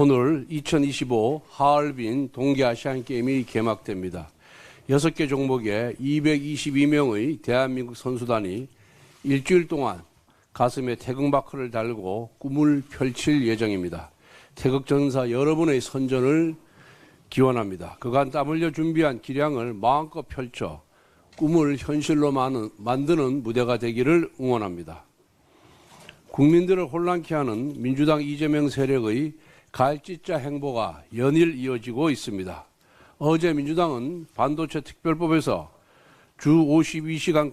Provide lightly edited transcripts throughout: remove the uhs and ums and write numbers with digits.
오늘 2025 하얼빈 동계아시안게임이 개막됩니다. 6개 종목에 222명의 대한민국 선수단이 일주일 동안 가슴에 태극마크를 달고 꿈을 펼칠 예정입니다. 태극전사 여러분의 선전을 기원합니다. 그간 땀 흘려 준비한 기량을 마음껏 펼쳐 꿈을 현실로 만드는 무대가 되기를 응원합니다. 국민들을 혼란케 하는 민주당 이재명 세력의 갈짓자 행보가 연일 이어지고 있습니다. 어제 민주당은 반도체 특별법에서 주 52시간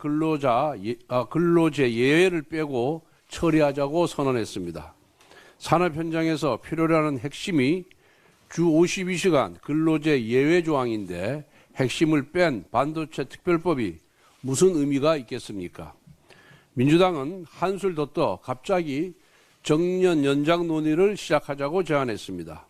근로제 예외를 빼고 처리하자고 선언했습니다. 산업 현장에서 필요로 하는 핵심이 주 52시간 근로제 예외 조항인데 핵심을 뺀 반도체 특별법이 무슨 의미가 있겠습니까? 민주당은 한술 더 떠 갑자기 정년 연장 논의를 시작하자고 제안했습니다.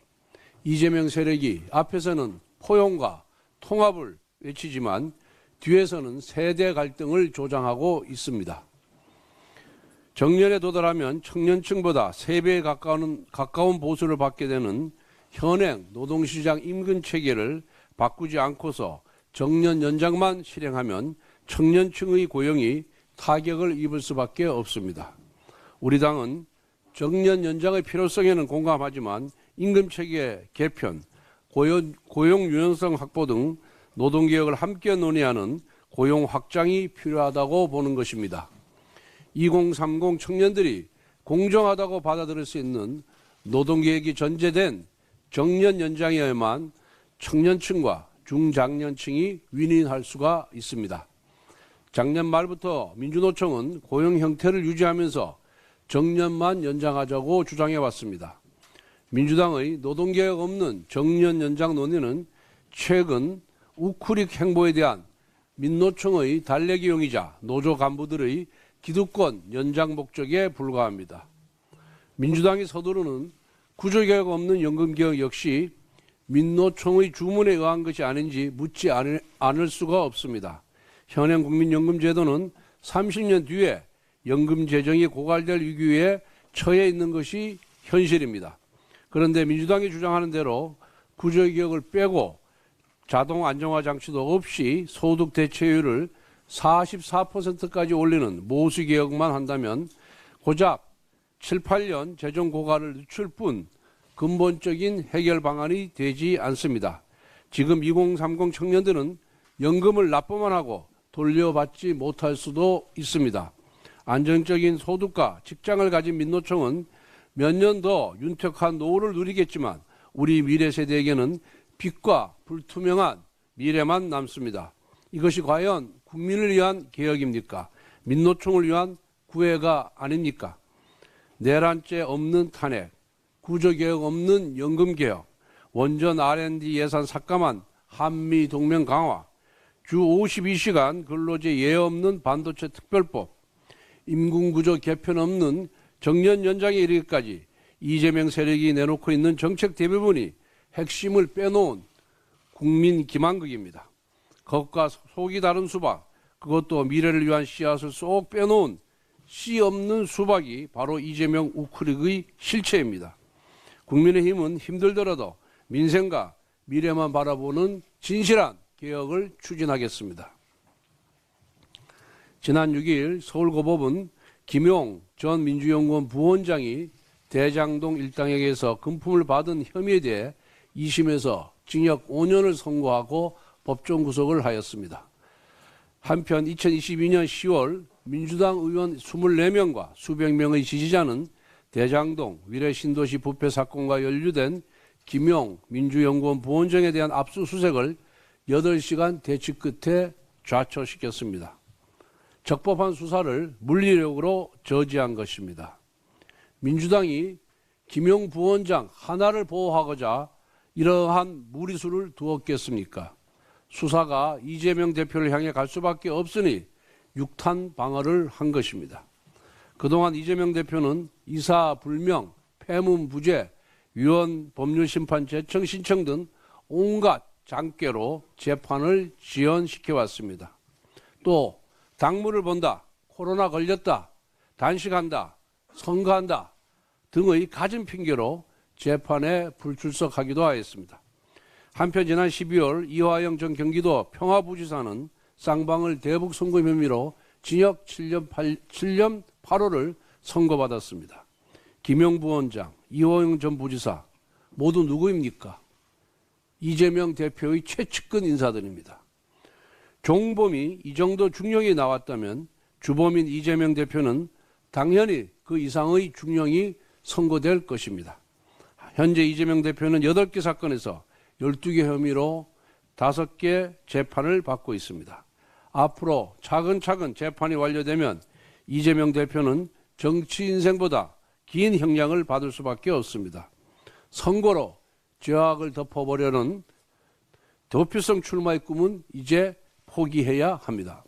이재명 세력이 앞에서는 포용과 통합을 외치지만 뒤에서는 세대 갈등을 조장하고 있습니다. 정년에 도달하면 청년층보다 3배에 가까운 보수를 받게 되는 현행 노동시장 임금 체계를 바꾸지 않고서 정년 연장만 실행하면 청년층의 고용이 타격을 입을 수밖에 없습니다. 우리 당은 정년 연장의 필요성에는 공감하지만 임금체계 개편, 고용 유연성 확보 등 노동개혁을 함께 논의하는 고용 확장이 필요하다고 보는 것입니다. 2030 청년들이 공정하다고 받아들일 수 있는 노동개혁이 전제된 정년 연장이어야만 청년층과 중장년층이 윈윈할 수가 있습니다. 작년 말부터 민주노총은 고용 형태를 유지하면서 정년만 연장하자고 주장해왔습니다. 민주당의 노동개혁 없는 정년 연장 논의는 최근 우크릭 행보에 대한 민노총의 달래기용이자 노조 간부들의 기득권 연장 목적에 불과합니다. 민주당이 서두르는 구조개혁 없는 연금개혁 역시 민노총의 주문에 의한 것이 아닌지 묻지 않을 수가 없습니다. 현행 국민연금제도는 30년 뒤에 연금 재정이 고갈될 위기에 처해 있는 것이 현실입니다. 그런데 민주당이 주장하는 대로 구조개혁을 빼고 자동 안정화 장치도 없이 소득 대체율을 44%까지 올리는 모수개혁만 한다면 고작 7, 8년 재정 고갈을 늦출 뿐 근본적인 해결 방안이 되지 않습니다. 지금 2030 청년들은 연금을 납부만 하고 돌려받지 못할 수도 있습니다. 안정적인 소득과 직장을 가진 민노총은 몇 년 더 윤택한 노후를 누리겠지만 우리 미래 세대에게는 빛과 불투명한 미래만 남습니다. 이것이 과연 국민을 위한 개혁입니까? 민노총을 위한 구애가 아닙니까? 내란죄 없는 탄핵, 구조개혁 없는 연금개혁, 원전 R&D 예산 삭감한 한미동맹 강화, 주 52시간 근로제 예외 없는 반도체 특별법, 임금구조 개편 없는 정년 연장에 이르기까지 이재명 세력이 내놓고 있는 정책 대부분이 핵심을 빼놓은 국민 기만극입니다. 겉과 속이 다른 수박, 그것도 미래를 위한 씨앗을 쏙 빼놓은 씨 없는 수박이 바로 이재명 우크릭의 실체입니다. 국민의힘은 힘들더라도 민생과 미래만 바라보는 진실한 개혁을 추진하겠습니다. 지난 6일 서울고법은 김용 전 민주연구원 부원장이 대장동 일당에게서 금품을 받은 혐의에 대해 2심에서 징역 5년을 선고하고 법정 구속을 하였습니다. 한편 2022년 10월 민주당 의원 24명과 수백 명의 지지자는 대장동 위례신도시 부패 사건과 연루된 김용 민주연구원 부원장에 대한 압수수색을 8시간 대치 끝에 좌초시켰습니다. 적법한 수사를 물리력으로 저지한 것입니다. 민주당이 김용 부원장 하나를 보호하고자 이러한 무리수를 두었겠습니까? 수사가 이재명 대표를 향해 갈 수밖에 없으니 육탄 방어를 한 것입니다. 그동안 이재명 대표는 이사불명, 폐문부재, 위헌 법률심판 제청 신청 등 온갖 장깨로 재판을 지연시켜왔습니다. 또 당무를 본다, 코로나 걸렸다, 단식한다, 선거한다 등의 가진 핑계로 재판에 불출석하기도 하였습니다. 한편 지난 12월 이화영 전 경기도 평화부지사는 쌍방울 대북 송금 혐의로 징역 7년 8월을 선고받았습니다. 김용 부원장, 이화영 전 부지사 모두 누구입니까? 이재명 대표의 최측근 인사들입니다. 종범이 이 정도 중형이 나왔다면 주범인 이재명 대표는 당연히 그 이상의 중형이 선고될 것입니다. 현재 이재명 대표는 8개 사건에서 12개 혐의로 5개 재판을 받고 있습니다. 앞으로 차근차근 재판이 완료되면 이재명 대표는 정치 인생보다 긴 형량을 받을 수밖에 없습니다. 선거로 죄악을 덮어보려는 도피성 출마의 꿈은 이제 포기해야 합니다.